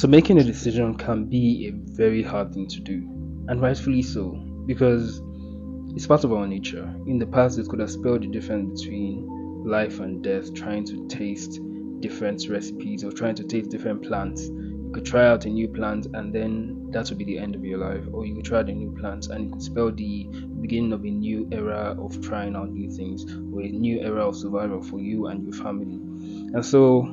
So making a decision can be a very hard thing to do, and rightfully so, because it's part of our nature. In the past, it could have spelled the difference between life and death, trying to taste different recipes or trying to taste different plants. You could try out a new plant and then that would be the end of your life, or you could try out a new plant and it could spell the beginning of a new era of trying out new things or a new era of survival for you and your family. And so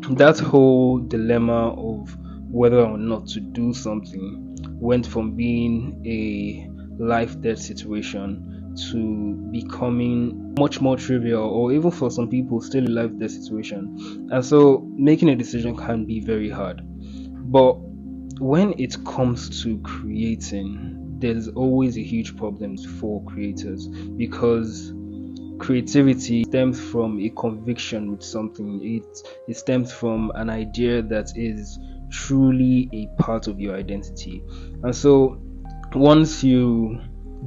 that whole dilemma of whether or not to do something went from being a life death situation to becoming much more trivial, or even for some people still a life death situation. And so making a decision can be very hard, but when it comes to creating, there's always a huge problem for creators, because creativity stems from a conviction with something. It stems from an idea that is truly a part of your identity. And so once you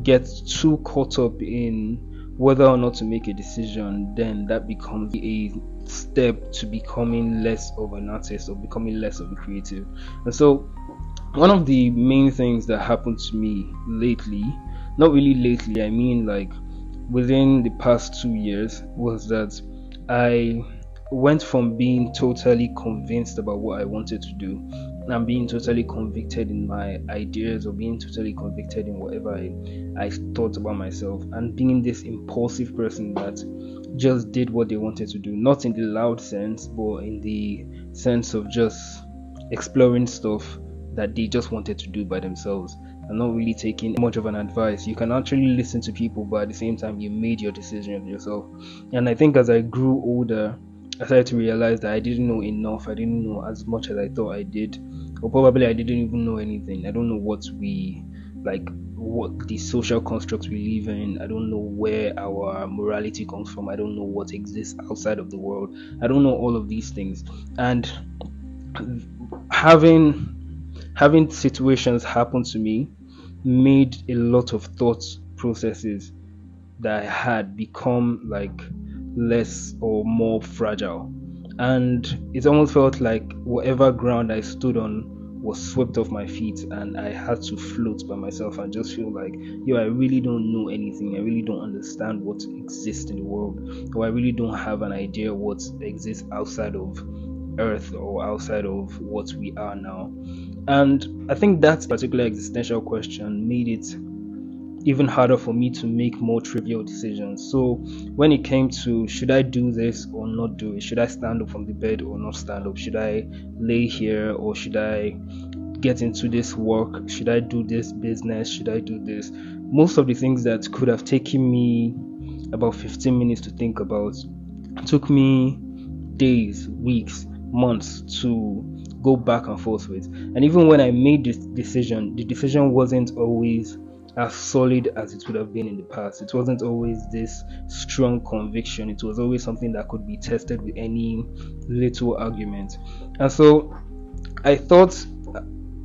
get too caught up in whether or not to make a decision, then that becomes a step to becoming less of an artist or becoming less of a creative. And so one of the main things that happened to me lately, not really lately, I mean like within the past 2 years, was that I went from being totally convinced about what I wanted to do and being totally convicted in my ideas, or being totally convicted in whatever I thought about myself, and being this impulsive person that just did what they wanted to do, not in the loud sense, but in the sense of just exploring stuff that they just wanted to do by themselves and not really taking much of an advice. You can actually listen to people, but at the same time, you made your decision yourself. And I think as I grew older, I started to realize that I didn't know enough. I didn't know as much as I thought I did, or probably I didn't even know anything. I don't know what the social constructs we live in. I don't know where our morality comes from. I don't know what exists outside of the world. I don't know all of these things. And having situations happen to me made a lot of thought processes that I had become like less or more fragile, and it almost felt like whatever ground I stood on was swept off my feet and I had to float by myself and just feel like, I really don't know anything. I really don't understand what exists in the world, or I really don't have an idea what exists outside of Earth or outside of what we are now. And I think that particular existential question made it even harder for me to make more trivial decisions. So when it came to, should I do this or not do it? Should I stand up from the bed or not stand up? Should I lay here or should I get into this work? Should I do this business? Should I do this? Most of the things that could have taken me about 15 minutes to think about took me days, weeks, months to go back and forth with. And even when I made this decision, the decision wasn't always as solid as it would have been in the past. It wasn't always this strong conviction. It was always something that could be tested with any little argument. And so I thought,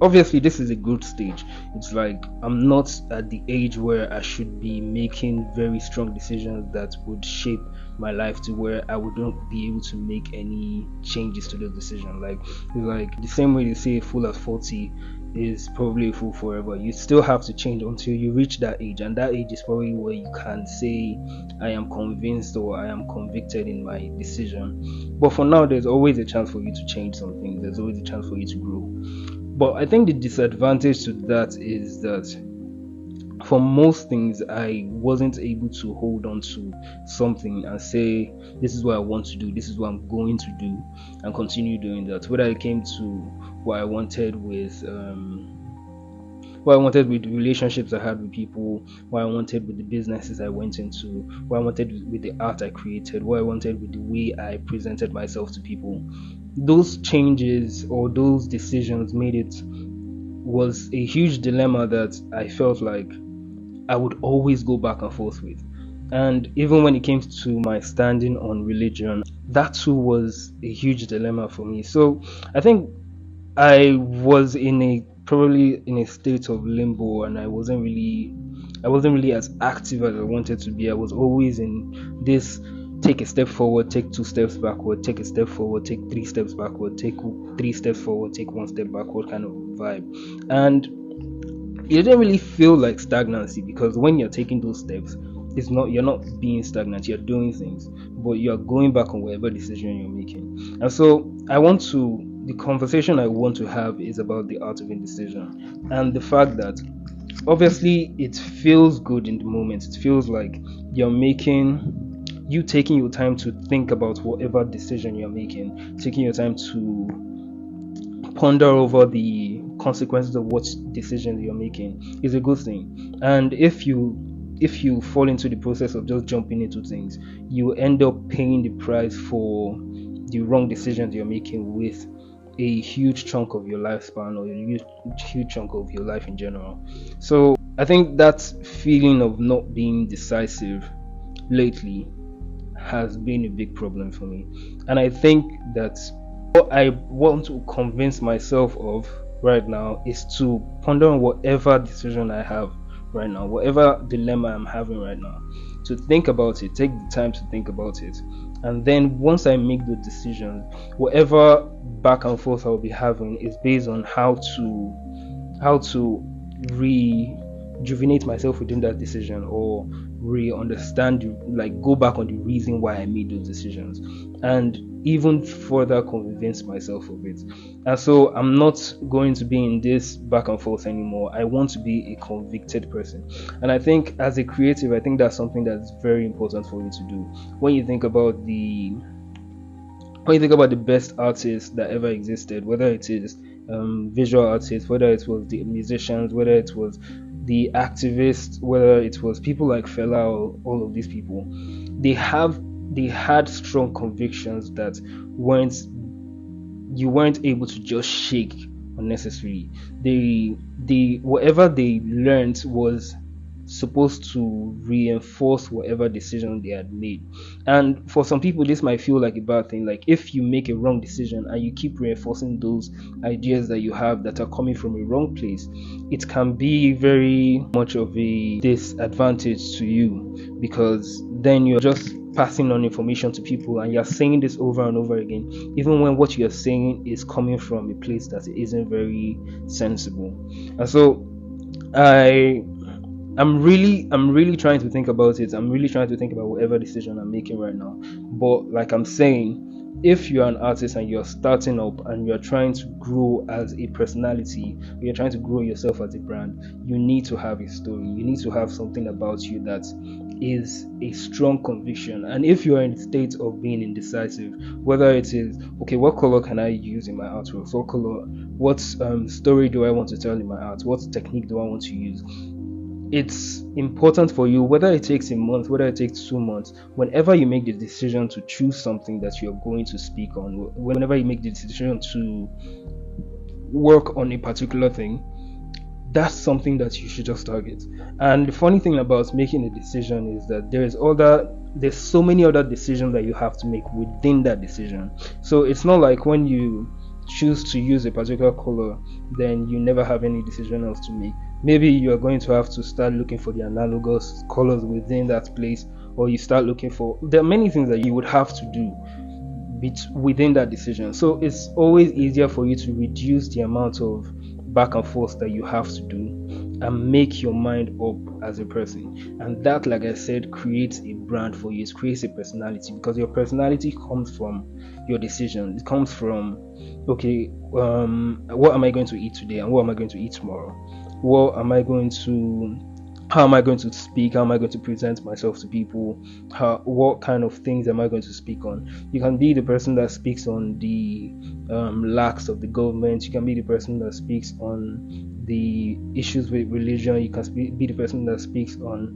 obviously this is a good stage. It's like I'm not at the age where I should be making very strong decisions that would shape my life to where I wouldn't be able to make any changes to those decisions. Like the same way they say a fool at 40 is probably a fool forever. You still have to change until you reach that age, and that age is probably where you can say I am convinced or I am convicted in my decision. But for now, there's always a chance for you to change something. There's always a chance for you to grow. But I think the disadvantage to that is that for most things, I wasn't able to hold on to something and say, this is what I want to do, this is what I'm going to do, and continue doing that. Whether it came to what I wanted with the relationships I had with people, what I wanted with the businesses I went into, what I wanted with the art I created, what I wanted with the way I presented myself to people. Those changes or those decisions was a huge dilemma that I felt like I would always go back and forth with. And even when it came to my standing on religion, that too was a huge dilemma for me. So I think I was probably in a state of limbo, and I wasn't really as active as I wanted to be. I was always in this take a step forward, take 2 steps backward, take a step forward, take 3 steps backward, take 3 steps forward, take 1 step backward kind of vibe. And it didn't really feel like stagnancy, because when you're taking those steps, you're not being stagnant, you're doing things, but you're going back on whatever decision you're making. And so the conversation I want to have is about the art of indecision, and the fact that obviously it feels good in the moment. It feels like you taking your time to think about whatever decision you're making, taking your time to ponder over the consequences of what decisions you're making is a good thing. And if you fall into the process of just jumping into things, you end up paying the price for the wrong decisions you're making with a huge chunk of your lifespan, or a huge chunk of your life in general. So I think that feeling of not being decisive lately has been a big problem for me. And I think that what I want to convince myself of right now is to ponder on whatever decision I have right now, whatever dilemma I'm having right now, to think about it, take the time to think about it. And then once I make the decision, whatever back and forth I'll be having is based on how to rejuvenate myself within that decision, or re-understand, like go back on the reason why I made those decisions, and even further convince myself of it. And so I'm not going to be in this back and forth anymore. I want to be a convicted person. And I think as a creative, I think that's something that's very important for you to do. When you think about the best artists that ever existed, whether it is visual artists, whether it was the musicians, whether it was the activists, whether it was people like Fela, or all of these people, they had strong convictions that you weren't able to just shake unnecessarily. They whatever they learned was supposed to reinforce whatever decision they had made. And for some people, this might feel like a bad thing. Like if you make a wrong decision and you keep reinforcing those ideas that you have that are coming from a wrong place, it can be very much of a disadvantage to you, because then you're just passing on information to people and you're saying this over and over again, even when what you're saying is coming from a place that isn't very sensible. And so I'm really trying to think about it. I'm really trying to think about whatever decision I'm making right now. But like I'm saying, if you're an artist and you're starting up and you're trying to grow as a personality, you're trying to grow yourself as a brand, you need to have a story. You need to have something about you that is a strong conviction. And if you're in a state of being indecisive, whether it is, okay, what color can I use in my artwork? What story do I want to tell in my art? What technique do I want to use? It's important for you, whether it takes a month, whether it takes 2 months, whenever you make the decision to choose something that you're going to speak on, whenever you make the decision to work on a particular thing, that's something that you should just target. And the funny thing about making a decision is that there's so many other decisions that you have to make within that decision. So it's not like when you choose to use a particular color, then you never have any decision else to make. Maybe you're going to have to start looking for the analogous colors within that place, or you start looking for, there are many things that you would have to do within that decision. So it's always easier for you to reduce the amount of back and forth that you have to do and make your mind up as a person. And that, like I said, creates a brand for you. It creates a personality, because your personality comes from your decision. It comes from, okay, what am I going to eat today, and what am I going to eat tomorrow? How am I going to speak? How am I going to present myself to people? What kind of things am I going to speak on? You can be the person that speaks on the lacks of the government. You can be the person that speaks on the issues with religion. You can be the person that speaks on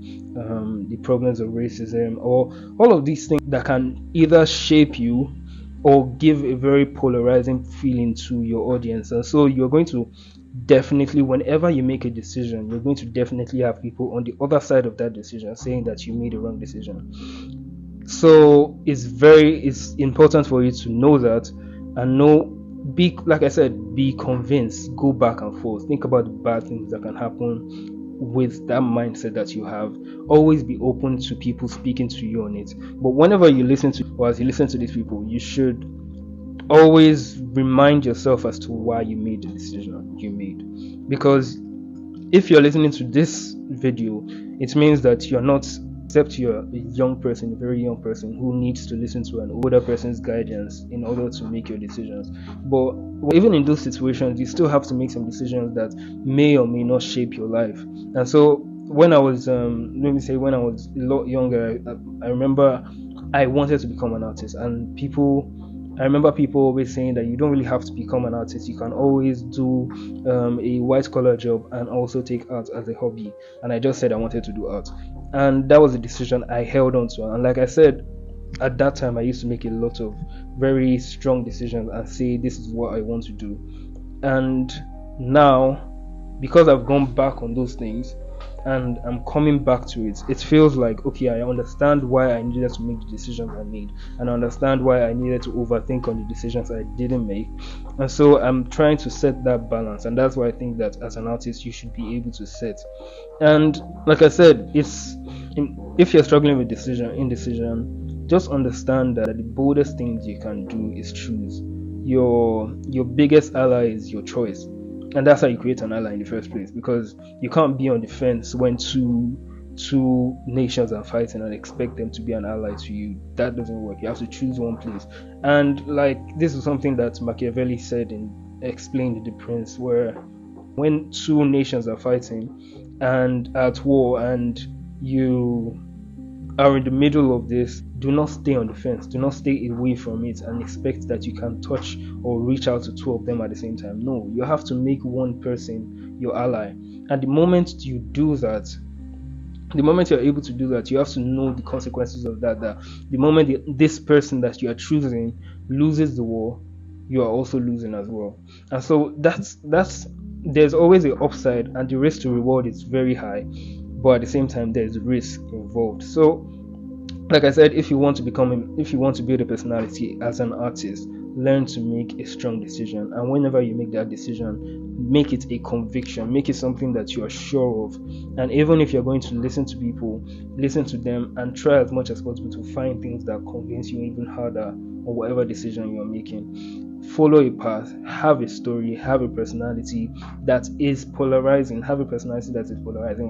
the problems of racism, or all of these things that can either shape you or give a very polarizing feeling to your audience. And so you're going to definitely, whenever you make a decision, you're going to definitely have people on the other side of that decision saying that you made a wrong decision. So it's important for you to know that, and like I said, be convinced, go back and forth, think about the bad things that can happen, with that mindset that you have. Always be open to people speaking to you on it. But whenever you listen to, or as you listen to these people, you should always remind yourself as to why you made the decision you made. Because if you're listening to this video, it means that you're not, except you're a young person, a very young person who needs to listen to an older person's guidance in order to make your decisions. But even in those situations, you still have to make some decisions that may or may not shape your life. And so when I was, when I was a lot younger, I remember I wanted to become an artist, and I remember people always saying that you don't really have to become an artist. You can always do a white collar job and also take art as a hobby. And I just said I wanted to do art, and that was a decision I held on to. And like I said, at that time I used to make a lot of very strong decisions and say this is what I want to do. And now, because I've gone back on those things and I'm coming back to it, it feels like, okay, I understand why I needed to make the decisions I made, and I understand why I needed to overthink on the decisions I didn't make. And so I'm trying to set that balance, and that's why I think that as an artist you should be able to set. And like I said, if you're struggling with indecision, just understand that the boldest things you can do is choose. Your biggest ally is your choice, and that's how you create an ally in the first place. Because you can't be on the fence when two nations are fighting and expect them to be an ally to you. That doesn't work. You have to choose one place. And like, this is something that Machiavelli said in Explained the Prince, where when two nations are fighting and at war, and you are in the middle of this, do not stay on the fence. Do not stay away from it and expect that you can touch or reach out to two of them at the same time. No, you have to make one person your ally. And the moment you do that, the moment you're able to do that, you have to know the consequences of that. That the moment this person that you are choosing loses the war, you are also losing as well. And so that's there's always an upside, and the risk to reward is very high. But at the same time, there's risk involved. So, like I said, if you want to build a personality as an artist, learn to make a strong decision. And whenever you make that decision, make it a conviction, make it something that you are sure of. And even if you're going to listen to people, listen to them and try as much as possible to find things that convince you even harder on whatever decision you're making. Follow a path, have a story, have a personality that is polarizing.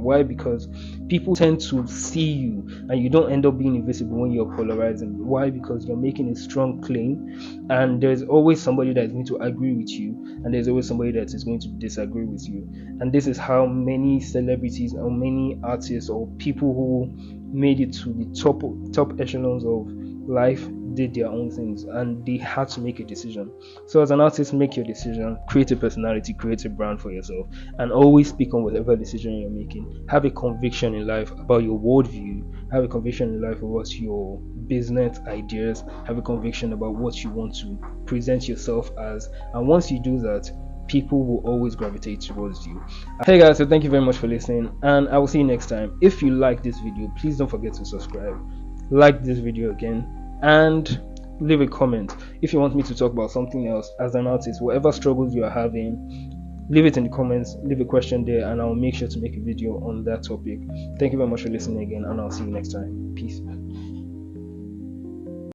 Why? Because people tend to see you, and you don't end up being invisible when you're polarizing. Why? Because you're making a strong claim, and there's always somebody that is going to agree with you, and there's always somebody that is going to disagree with you. And this is how many celebrities or many artists or people who made it to the top echelons of life did their own things, and they had to make a decision. So as an artist, make your decision, create a personality, create a brand for yourself, and always speak on whatever decision you're making. Have a conviction in life about your worldview, have a conviction in life about your business ideas, have a conviction about what you want to present yourself as. And once you do that, people will always gravitate towards you. Hey guys, so thank you very much for listening, and I will see you next time. If you like this video, please don't forget to subscribe, like this video again, and leave a comment. If you want me to talk about something else as an artist, whatever struggles you are having, leave it in the comments, leave a question there, and I'll make sure to make a video on that topic. Thank you very much for listening again, and I'll see you next time. Peace.